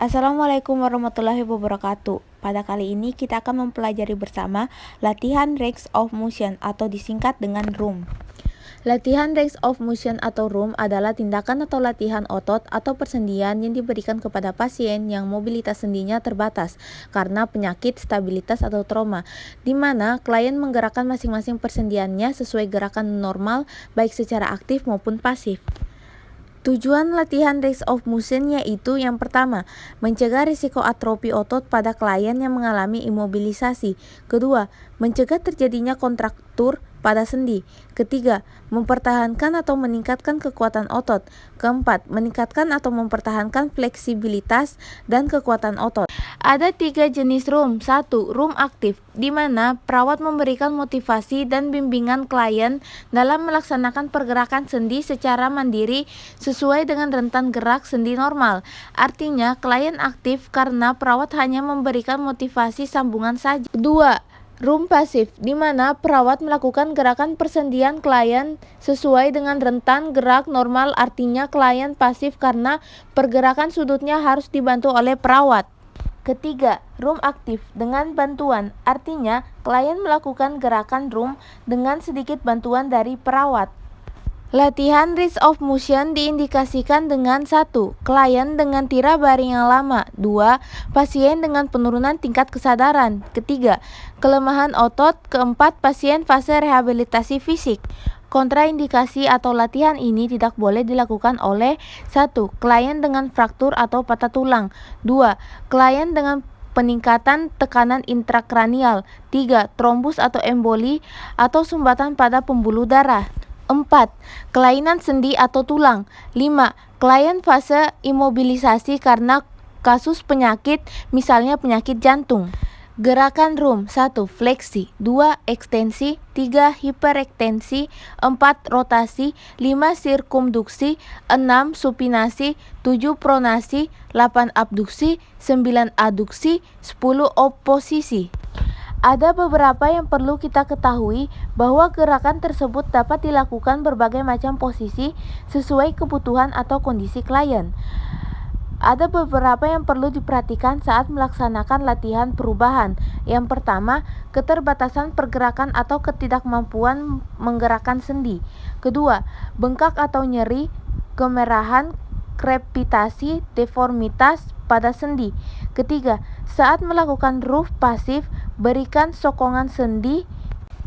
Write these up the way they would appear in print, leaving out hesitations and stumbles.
Assalamualaikum warahmatullahi wabarakatuh. Pada kali ini kita akan mempelajari bersama latihan range of motion atau disingkat dengan ROM. Latihan range of motion atau ROM adalah tindakan atau latihan otot atau persendian yang diberikan kepada pasien yang mobilitas sendinya terbatas karena penyakit, stabilitas, atau trauma, di mana klien menggerakkan masing-masing persendiannya sesuai gerakan normal baik secara aktif maupun pasif. Tujuan latihan range of motion yaitu yang pertama, mencegah risiko atrofi otot pada klien yang mengalami imobilisasi. Kedua, mencegah terjadinya kontraktur pada sendi. Ketiga, mempertahankan atau meningkatkan kekuatan otot. Keempat, meningkatkan atau mempertahankan fleksibilitas dan kekuatan otot. Ada 3 jenis ROM. 1. ROM aktif, di mana perawat memberikan motivasi dan bimbingan klien dalam melaksanakan pergerakan sendi secara mandiri sesuai dengan rentan gerak sendi normal. Artinya, klien aktif karena perawat hanya memberikan motivasi sambungan saja. 2. ROM pasif, di mana perawat melakukan gerakan persendian klien sesuai dengan rentan gerak normal, artinya klien pasif karena pergerakan sudutnya harus dibantu oleh perawat. Ketiga, ROM aktif dengan bantuan, artinya klien melakukan gerakan ROM dengan sedikit bantuan dari perawat. Latihan range of motion diindikasikan dengan 1. Klien dengan tira baring yang lama. 2. Pasien dengan penurunan tingkat kesadaran. Ketiga, kelemahan otot. Keempat, pasien fase rehabilitasi fisik. Kontraindikasi atau latihan ini tidak boleh dilakukan oleh 1. Klien dengan fraktur atau patah tulang. 2. Klien dengan peningkatan tekanan intrakranial. 3. Trombus atau emboli atau sumbatan pada pembuluh darah. 4. Kelainan sendi atau tulang. 5. Klien fase imobilisasi karena kasus penyakit, misalnya penyakit jantung. Gerakan ROM. 1. Fleksi. 2. Ekstensi. 3. Hiperekstensi. 4. Rotasi. 5. Sirkumduksi. 6. Supinasi. 7. Pronasi. 8. Abduksi. 9. Aduksi. 10. Oposisi. Ada beberapa yang perlu kita ketahui bahwa gerakan tersebut dapat dilakukan berbagai macam posisi sesuai kebutuhan atau kondisi klien. Ada beberapa yang perlu diperhatikan saat melaksanakan latihan perubahan. Yang pertama, keterbatasan pergerakan atau ketidakmampuan menggerakkan sendi. Kedua, bengkak atau nyeri, kemerahan, krepitasi, deformitas pada sendi. Ketiga, saat melakukan ROM pasif, berikan sokongan sendi.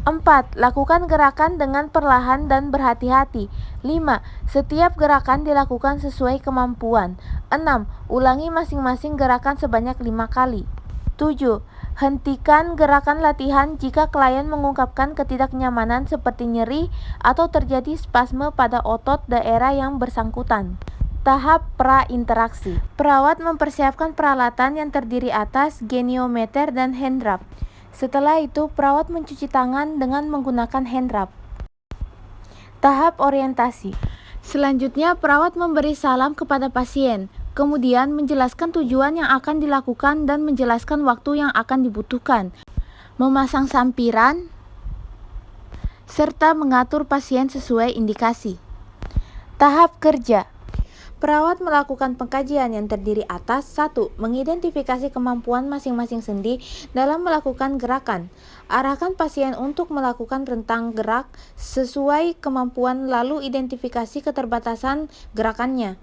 4. Lakukan gerakan dengan perlahan dan berhati-hati. 5. Setiap gerakan dilakukan sesuai kemampuan. 6. Ulangi masing-masing gerakan sebanyak 5 kali. 7. Hentikan gerakan latihan jika klien mengungkapkan ketidaknyamanan seperti nyeri atau terjadi spasme pada otot daerah yang bersangkutan. Tahap pra-interaksi. Perawat mempersiapkan peralatan yang terdiri atas geniometer dan hand wrap. Setelah itu, perawat mencuci tangan dengan menggunakan hand wrap. Tahap orientasi. Selanjutnya, perawat memberi salam kepada pasien, kemudian menjelaskan tujuan yang akan dilakukan dan menjelaskan waktu yang akan dibutuhkan, memasang sampiran, serta mengatur pasien sesuai indikasi. Tahap kerja. Perawat melakukan pengkajian yang terdiri atas 1. Mengidentifikasi kemampuan masing-masing sendi dalam melakukan gerakan. Arahkan pasien untuk melakukan rentang gerak sesuai kemampuan lalu identifikasi keterbatasan gerakannya.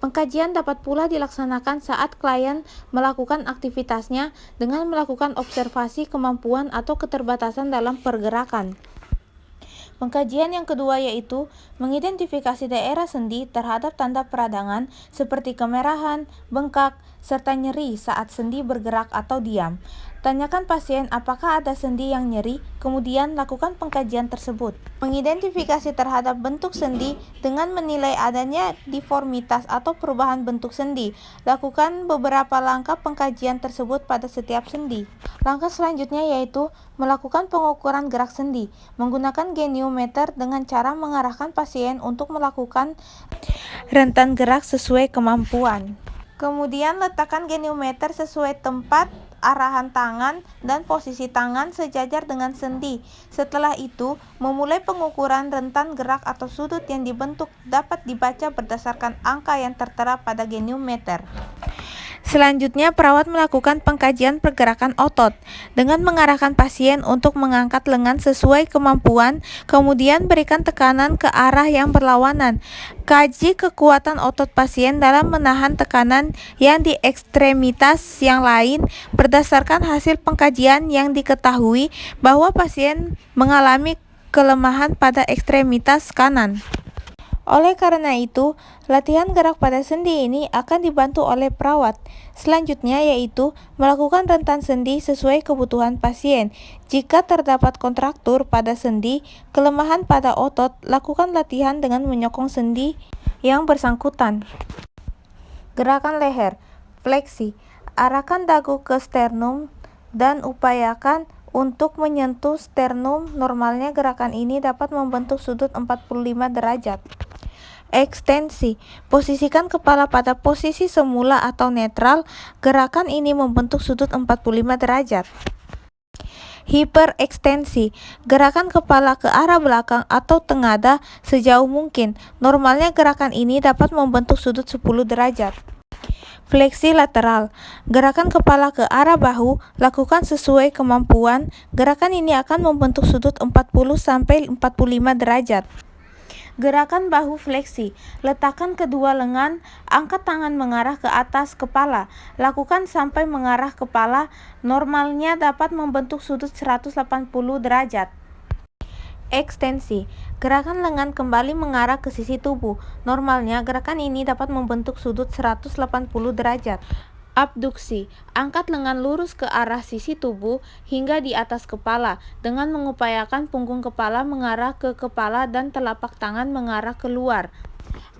Pengkajian dapat pula dilaksanakan saat klien melakukan aktivitasnya dengan melakukan observasi kemampuan atau keterbatasan dalam pergerakan. Pengkajian yang kedua yaitu mengidentifikasi daerah sendi terhadap tanda peradangan seperti kemerahan, bengkak, serta nyeri saat sendi bergerak atau diam. Tanyakan pasien apakah ada sendi yang nyeri, kemudian lakukan pengkajian tersebut. Mengidentifikasi terhadap bentuk sendi dengan menilai adanya deformitas atau perubahan bentuk sendi. Lakukan beberapa langkah pengkajian tersebut pada setiap sendi. Langkah selanjutnya yaitu melakukan pengukuran gerak sendi menggunakan geniometer dengan cara mengarahkan pasien untuk melakukan rentan gerak sesuai kemampuan. Kemudian letakkan geniometer sesuai tempat, arahan tangan, dan posisi tangan sejajar dengan sendi. Setelah itu, memulai pengukuran rentan gerak atau sudut yang dibentuk dapat dibaca berdasarkan angka yang tertera pada geniometer. Selanjutnya, perawat melakukan pengkajian pergerakan otot dengan mengarahkan pasien untuk mengangkat lengan sesuai kemampuan, kemudian berikan tekanan ke arah yang berlawanan. Kaji kekuatan otot pasien dalam menahan tekanan yang di ekstremitas yang lain. Berdasarkan hasil pengkajian yang diketahui bahwa pasien mengalami kelemahan pada ekstremitas kanan. Oleh karena itu, latihan gerak pada sendi ini akan dibantu oleh perawat. Selanjutnya yaitu melakukan rentan sendi sesuai kebutuhan pasien. Jika terdapat kontraktur pada sendi, kelemahan pada otot, lakukan latihan dengan menyokong sendi yang bersangkutan. Gerakan leher, fleksi. Arahkan dagu ke sternum dan upayakan untuk menyentuh sternum. Normalnya gerakan ini dapat membentuk sudut 45 derajat. Ekstensi. Posisikan kepala pada posisi semula atau netral. Gerakan ini membentuk sudut 45 derajat. Hiperekstensi. Gerakan kepala ke arah belakang atau tengada sejauh mungkin. Normalnya gerakan ini dapat membentuk sudut 10 derajat. Fleksi lateral. Gerakan kepala ke arah bahu, lakukan sesuai kemampuan. Gerakan ini akan membentuk sudut 40-45 derajat. Gerakan bahu fleksi. Letakkan kedua lengan, angkat tangan mengarah ke atas kepala. Lakukan sampai mengarah kepala. Normalnya dapat membentuk sudut 180 derajat. Ekstensi. Gerakan lengan kembali mengarah ke sisi tubuh. Normalnya gerakan ini dapat membentuk sudut 180 derajat. Abduksi. Angkat lengan lurus ke arah sisi tubuh hingga di atas kepala dengan mengupayakan punggung kepala mengarah ke kepala dan telapak tangan mengarah keluar.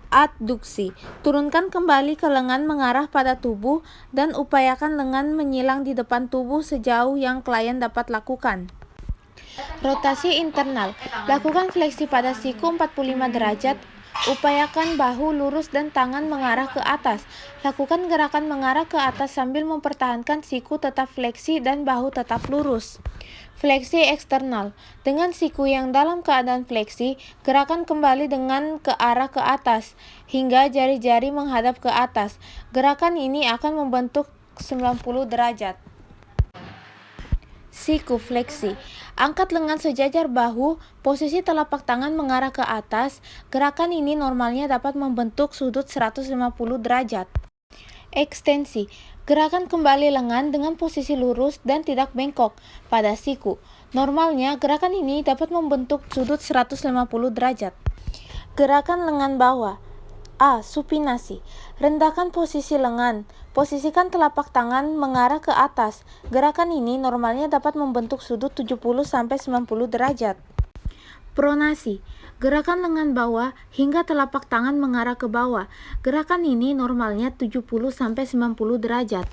Adduksi. Turunkan kembali ke lengan mengarah pada tubuh dan upayakan lengan menyilang di depan tubuh sejauh yang klien dapat lakukan. Rotasi internal. Lakukan fleksi pada siku 45 derajat. Upayakan bahu lurus dan tangan mengarah ke atas. Lakukan gerakan mengarah ke atas sambil mempertahankan siku tetap fleksi dan bahu tetap lurus. Fleksi eksternal. Dengan siku yang dalam keadaan fleksi, gerakan kembali dengan ke arah ke atas hingga jari-jari menghadap ke atas. Gerakan ini akan membentuk 90 derajat. Siku fleksi. Angkat lengan sejajar bahu, posisi telapak tangan mengarah ke atas. Gerakan ini normalnya dapat membentuk sudut 150 derajat. Ekstensi. Gerakan kembali lengan dengan posisi lurus dan tidak bengkok pada siku. Normalnya gerakan ini dapat membentuk sudut 150 derajat. Gerakan lengan bawah. A. Supinasi. Rendahkan posisi lengan. Posisikan telapak tangan mengarah ke atas. Gerakan ini normalnya dapat membentuk sudut 70-90 derajat. Pronasi. Gerakan lengan bawah hingga telapak tangan mengarah ke bawah. Gerakan ini normalnya 70-90 derajat.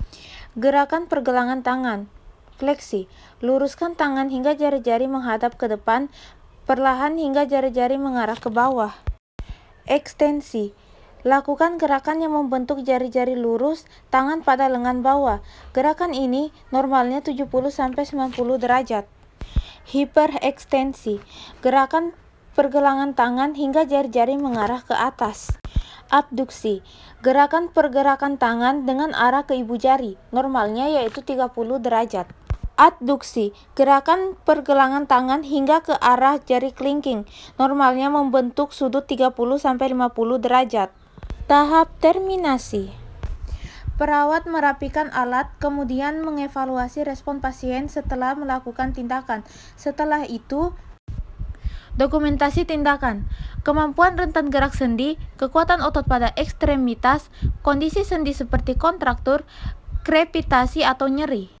Gerakan pergelangan tangan. Fleksi. Luruskan tangan hingga jari-jari menghadap ke depan, perlahan hingga jari-jari mengarah ke bawah. Ekstensi. Lakukan gerakan yang membentuk jari-jari lurus, tangan pada lengan bawah. Gerakan ini normalnya 70-90 derajat. Hiperekstensi. Gerakan pergelangan tangan hingga jari-jari mengarah ke atas. Abduksi. Gerakan pergerakan tangan dengan arah ke ibu jari, normalnya yaitu 30 derajat. Adduksi. Gerakan pergelangan tangan hingga ke arah jari kelingking, normalnya membentuk sudut 30-50 derajat. Tahap terminasi. Perawat merapikan alat, kemudian mengevaluasi respon pasien setelah melakukan tindakan. Setelah itu, dokumentasi tindakan. Kemampuan rentan gerak sendi, kekuatan otot pada ekstremitas, kondisi sendi seperti kontraktur, krepitasi atau nyeri.